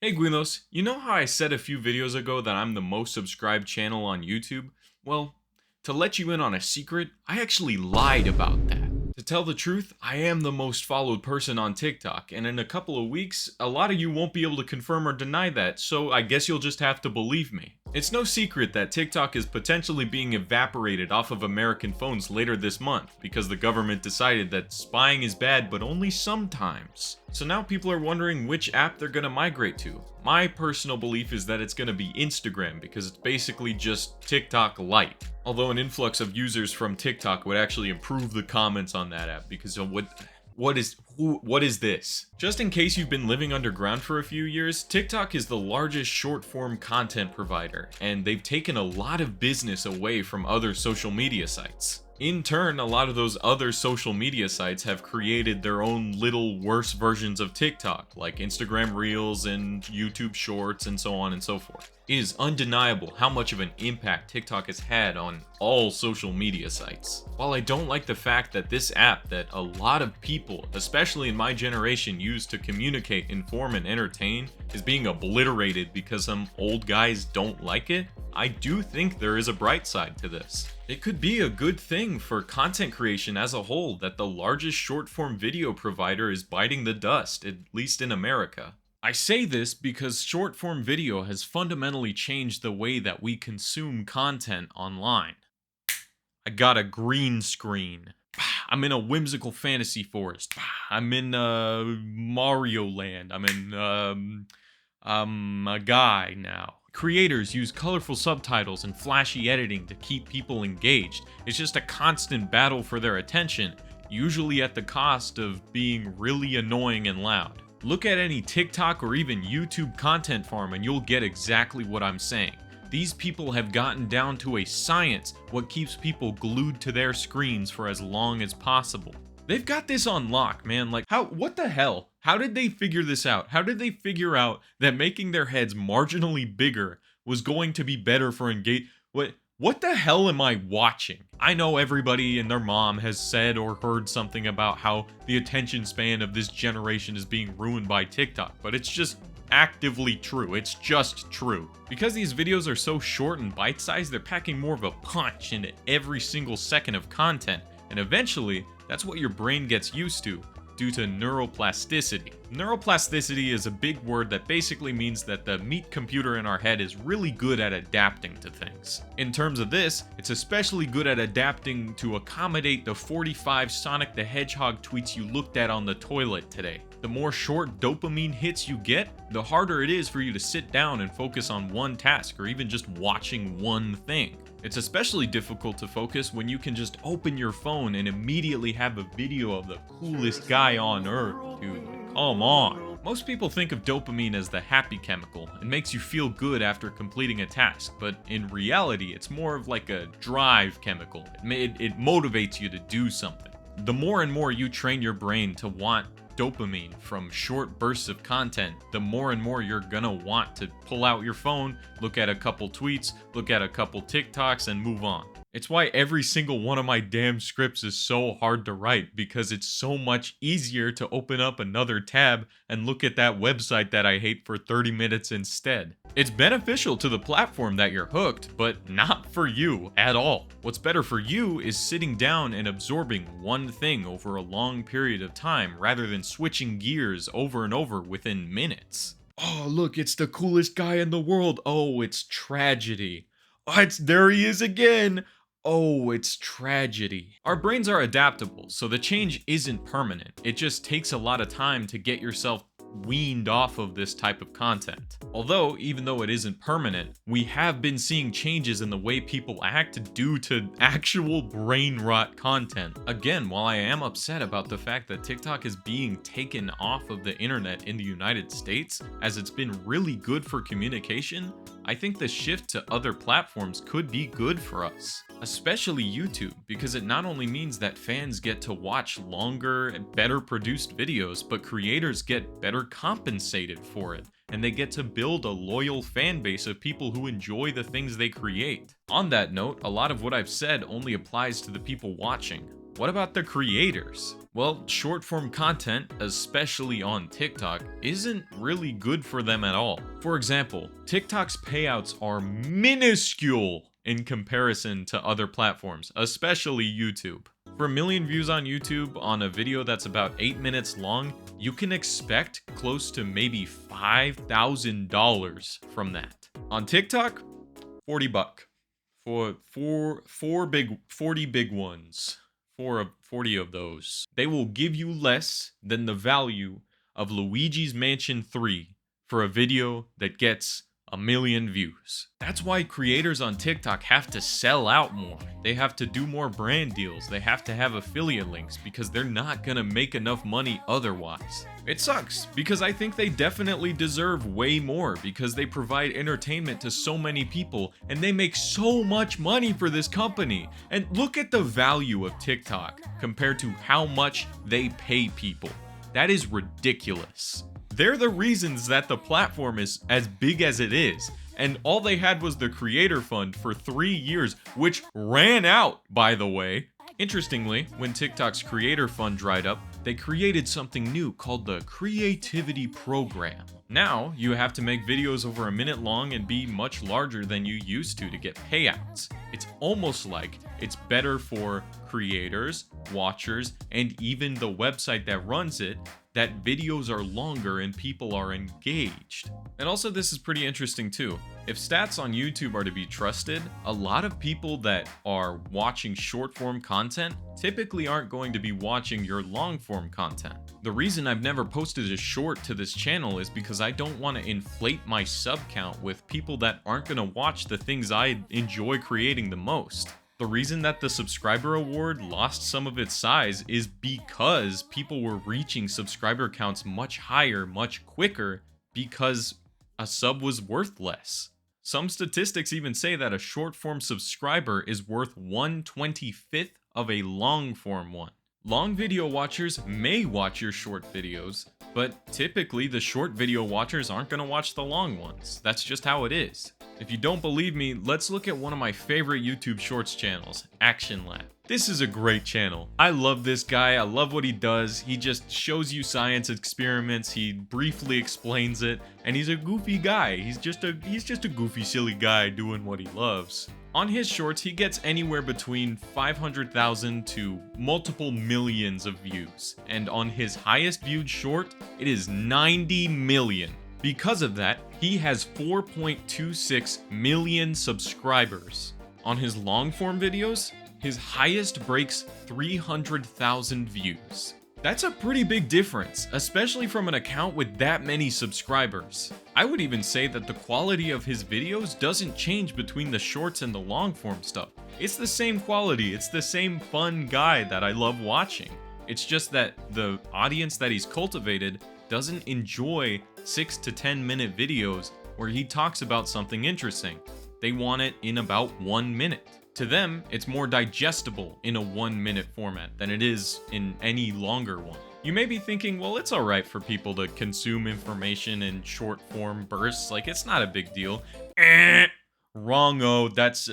Hey Guinos, you know how I said a few videos ago that I'm the most subscribed channel on YouTube? Well, to let you in on a secret, I actually lied about that. To tell the truth, I am the most followed person on TikTok, and in a couple of weeks, a lot of you won't be able to confirm or deny that, so I guess you'll just have to believe me. It's no secret that TikTok is potentially being evaporated off of American phones later this month because the government decided that spying is bad but only sometimes. So now people are wondering which app they're gonna migrate to. My personal belief is that it's gonna be Instagram because it's basically just TikTok light. Although an influx of users from TikTok would actually improve the comments on that app because of what is this? Just in case you've been living underground for a few years, TikTok is the largest short-form content provider, and they've taken a lot of business away from other social media sites. In turn, a lot of those other social media sites have created their own little worse versions of TikTok, like Instagram Reels and YouTube Shorts and so on and so forth. It is undeniable how much of an impact TikTok has had on all social media sites. While I don't like the fact that this app that a lot of people, especially in my generation, use to communicate, inform, and entertain, is being obliterated because some old guys don't like it, I do think there is a bright side to this. It could be a good thing for content creation as a whole that the largest short-form video provider is biting the dust, at least in America. I say this because short-form video has fundamentally changed the way that we consume content online. I got a green screen. I'm in a whimsical fantasy forest. I'm in Mario Land. I'm a guy now. Creators use colorful subtitles and flashy editing to keep people engaged. It's just a constant battle for their attention, usually at the cost of being really annoying and loud. Look at any TikTok or even YouTube content farm and you'll get exactly what I'm saying. These people have gotten down to a science what keeps people glued to their screens for as long as possible. They've got this on lock, man. Like, what the hell? How did they figure this out? How did they figure out that making their heads marginally bigger was going to be better for What the hell am I watching? I know everybody and their mom has said or heard something about how the attention span of this generation is being ruined by TikTok, but it's just actively true. It's just true. Because these videos are so short and bite-sized, they're packing more of a punch into every single second of content, and eventually, that's what your brain gets used to due to neuroplasticity. Neuroplasticity is a big word that basically means that the meat computer in our head is really good at adapting to things. In terms of this, it's especially good at adapting to accommodate the 45 Sonic the Hedgehog tweets you looked at on the toilet today. The more short dopamine hits you get, the harder it is for you to sit down and focus on one task or even just watching one thing. It's especially difficult to focus when you can just open your phone and immediately have a video of the coolest guy on earth, dude. Come on. Most people think of dopamine as the happy chemical. It makes you feel good after completing a task, but in reality, it's more of like a drive chemical. It motivates you to do something. The more and more you train your brain to want dopamine from short bursts of content, the more and more you're gonna want to pull out your phone, look at a couple tweets, look at a couple TikToks, and move on. It's why every single one of my damn scripts is so hard to write, because it's so much easier to open up another tab and look at that website that I hate for 30 minutes instead. It's beneficial to the platform that you're hooked, but not for you at all. What's better for you is sitting down and absorbing one thing over a long period of time rather than switching gears over and over within minutes. Oh, look, it's the coolest guy in the world. Oh, it's tragedy. Oh, there he is again. Oh, it's tragedy. Our brains are adaptable, so the change isn't permanent. It just takes a lot of time to get yourself weaned off of this type of content. Although, even though it isn't permanent, we have been seeing changes in the way people act due to actual brain rot content. Again, while I am upset about the fact that TikTok is being taken off of the internet in the United States, as it's been really good for communication, I think the shift to other platforms could be good for us. Especially YouTube, because it not only means that fans get to watch longer and better produced videos, but creators get better compensated for it, and they get to build a loyal fan base of people who enjoy the things they create. On that note, a lot of what I've said only applies to the people watching. What about the creators? Well, short form content, especially on TikTok, isn't really good for them at all. For example, TikTok's payouts are minuscule in comparison to other platforms, especially YouTube. For 1 million views on YouTube on a video that's about 8 minutes long, you can expect close to maybe $5,000 from that. On TikTok, $40 for 40 big ones. 40 of those. They will give you less than the value of Luigi's Mansion 3 for a video that gets 1 million views. That's why creators on TikTok have to sell out more. They have to do more brand deals. They have to have affiliate links because they're not gonna make enough money otherwise. It sucks because I think they definitely deserve way more because they provide entertainment to so many people and they make so much money for this company. And look at the value of TikTok compared to how much they pay people. That is ridiculous. They're the reasons that the platform is as big as it is. And all they had was the creator fund for 3 years, which ran out, by the way. Interestingly, when TikTok's creator fund dried up, they created something new called the Creativity Program. Now, you have to make videos over 1 minute long and be much larger than you used to get payouts. It's almost like it's better for creators, watchers, and even the website that runs it, that videos are longer and people are engaged. And also, this is pretty interesting too. If stats on YouTube are to be trusted, a lot of people that are watching short form content typically aren't going to be watching your long form content. The reason I've never posted a short to this channel is because I don't want to inflate my sub count with people that aren't going to watch the things I enjoy creating the most. The reason that the subscriber award lost some of its size is because people were reaching subscriber counts much higher, much quicker, because a sub was worth less. Some statistics even say that a short form subscriber is worth 1/25th of a long form one. Long video watchers may watch your short videos, but typically the short video watchers aren't going to watch the long ones. That's just how it is. If you don't believe me, let's look at one of my favorite YouTube Shorts channels, Action Lab. This is a great channel. I love this guy. I love what he does. He just shows you science experiments. He briefly explains it, and he's a goofy guy. He's just a goofy, silly guy doing what he loves. On his shorts, he gets anywhere between 500,000 to multiple millions of views. And on his highest viewed short, it is 90 million. Because of that, he has 4.26 million subscribers. On his long form videos, his highest breaks 300,000 views. That's a pretty big difference, especially from an account with that many subscribers. I would even say that the quality of his videos doesn't change between the shorts and the long form stuff. It's the same quality, it's the same fun guy that I love watching. It's just that the audience that he's cultivated doesn't enjoy 6 to 10 minute videos where he talks about something interesting. They want it in about 1 minute. To them, it's more digestible in a 1 minute format than it is in any longer one. You may be thinking, well, it's alright for people to consume information in short form bursts, like it's not a big deal. Wrong-o, that's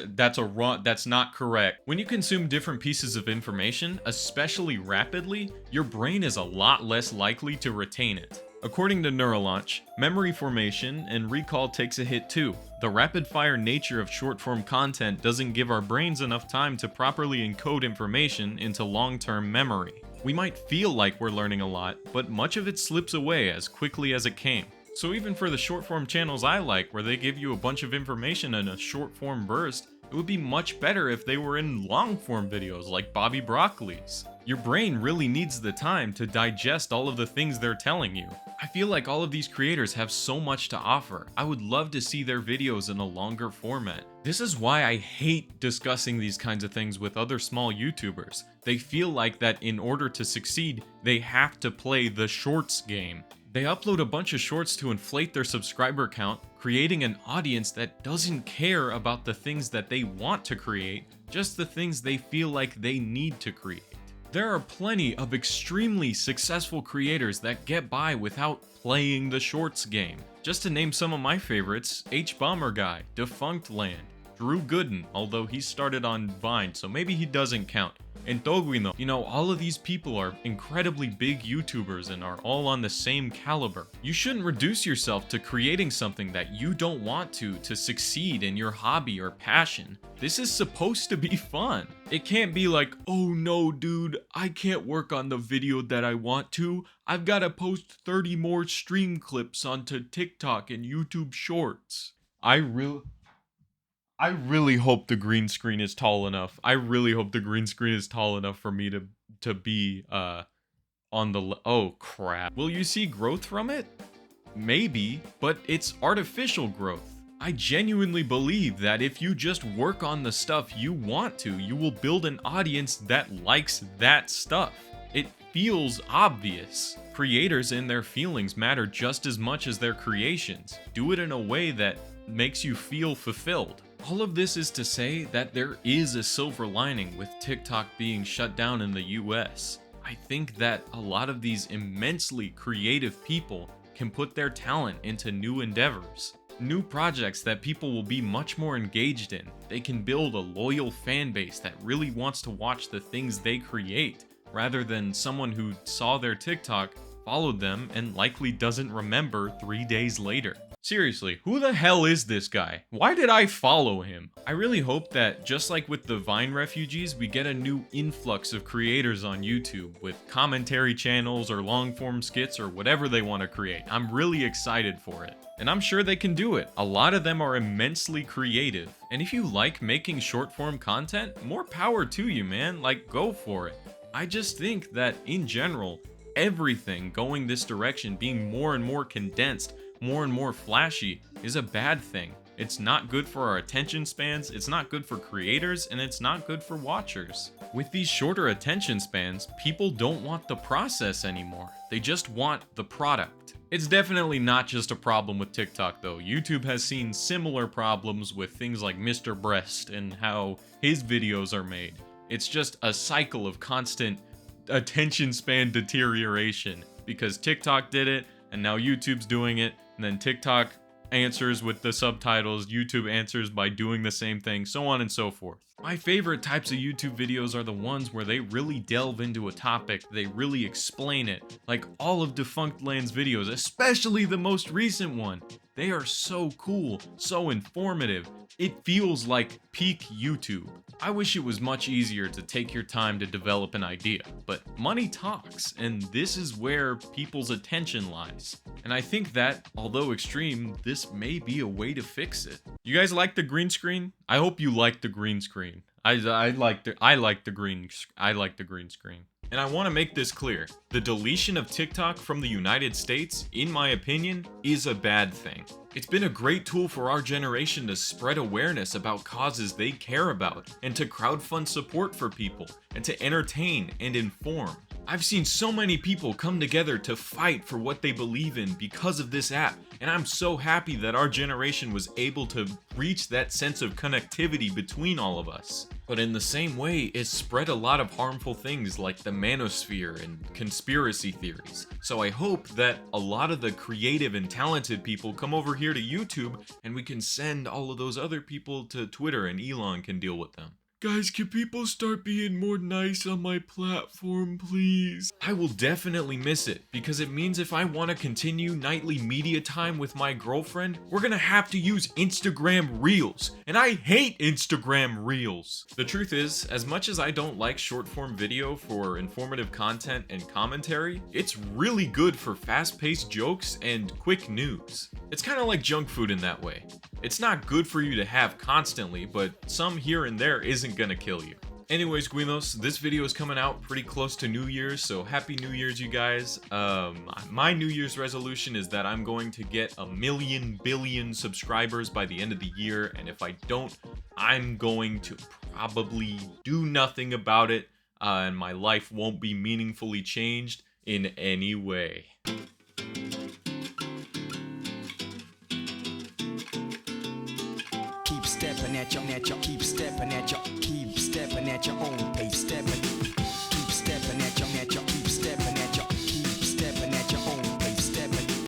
not correct. When you consume different pieces of information, especially rapidly, your brain is a lot less likely to retain it. According to Neurolaunch, memory formation and recall takes a hit too. The rapid-fire nature of short-form content doesn't give our brains enough time to properly encode information into long-term memory. We might feel like we're learning a lot, but much of it slips away as quickly as it came. So even for the short-form channels I like, where they give you a bunch of information in a short-form burst, it would be much better if they were in long-form videos like Bobby Broccoli's. Your brain really needs the time to digest all of the things they're telling you. I feel like all of these creators have so much to offer. I would love to see their videos in a longer format. This is why I hate discussing these kinds of things with other small YouTubers. They feel like that in order to succeed, they have to play the shorts game. They upload a bunch of shorts to inflate their subscriber count, creating an audience that doesn't care about the things that they want to create, just the things they feel like they need to create. There are plenty of extremely successful creators that get by without playing the shorts game. Just to name some of my favorites, H-Bomber Guy, Defunct Land, Drew Gooden, although he started on Vine, so maybe he doesn't count. Antoguino. You know, all of these people are incredibly big YouTubers and are all on the same caliber. You shouldn't reduce yourself to creating something that you don't want to succeed in your hobby or passion. This is supposed to be fun. It can't be like, oh no dude, I can't work on the video that I want to. I've gotta post 30 more stream clips onto TikTok and YouTube Shorts. I really hope the green screen is tall enough. I really hope the green screen is tall enough for me to be on the oh crap. Will you see growth from it? Maybe, but it's artificial growth. I genuinely believe that if you just work on the stuff you want to, you will build an audience that likes that stuff. It feels obvious. Creators and their feelings matter just as much as their creations. Do it in a way that makes you feel fulfilled. All of this is to say that there is a silver lining with TikTok being shut down in the US. I think that a lot of these immensely creative people can put their talent into new endeavors. New projects that people will be much more engaged in. They can build a loyal fan base that really wants to watch the things they create, rather than someone who saw their TikTok, followed them, and likely doesn't remember 3 days later. Seriously, who the hell is this guy? Why did I follow him? I really hope that, just like with the Vine refugees, we get a new influx of creators on YouTube with commentary channels or long-form skits or whatever they want to create. I'm really excited for it. And I'm sure they can do it. A lot of them are immensely creative. And if you like making short-form content, more power to you, man. Like, go for it. I just think that, in general, everything going this direction, being more and more condensed, more and more flashy, is a bad thing. It's not good for our attention spans, it's not good for creators, and it's not good for watchers. With these shorter attention spans, people don't want the process anymore. They just want the product. It's definitely not just a problem with TikTok though. YouTube has seen similar problems with things like Mr. Breast and how his videos are made. It's just a cycle of constant attention span deterioration because TikTok did it, and now YouTube's doing it, and then TikTok answers with the subtitles, YouTube answers by doing the same thing, so on and so forth. My favorite types of YouTube videos are the ones where they really delve into a topic, they really explain it, like all of Defunct Land's videos, especially the most recent one. They are so cool, so informative. It feels like peak YouTube. I wish it was much easier to take your time to develop an idea, but money talks, and this is where people's attention lies. And I think that, although extreme, this may be a way to fix it. You guys like the green screen? I hope you like the green screen. I like the green screen. And I want to make this clear. The deletion of TikTok from the United States, in my opinion, is a bad thing. It's been a great tool for our generation to spread awareness about causes they care about, and to crowdfund support for people, and to entertain and inform. I've seen so many people come together to fight for what they believe in because of this app, and I'm so happy that our generation was able to reach that sense of connectivity between all of us. But in the same way, it spread a lot of harmful things like the manosphere and conspiracy theories. So I hope that a lot of the creative and talented people come over here to YouTube, and we can send all of those other people to Twitter and Elon can deal with them. Guys, can people start being more nice on my platform, please? I will definitely miss it, because it means if I want to continue nightly media time with my girlfriend, we're gonna have to use Instagram Reels, and I hate Instagram Reels. The truth is, as much as I don't like short-form video for informative content and commentary, it's really good for fast-paced jokes and quick news. It's kind of like junk food in that way. It's not good for you to have constantly, but some here and there isn't gonna kill you. Anyways, Guinos, this video is coming out pretty close to New Year's, so happy New Year's, you guys. My New Year's resolution is that I'm going to get 1 billion subscribers by the end of the year, and if I don't, I'm going to probably do nothing about it, and my life won't be meaningfully changed in any way. Keep stepping at your own pace, stepping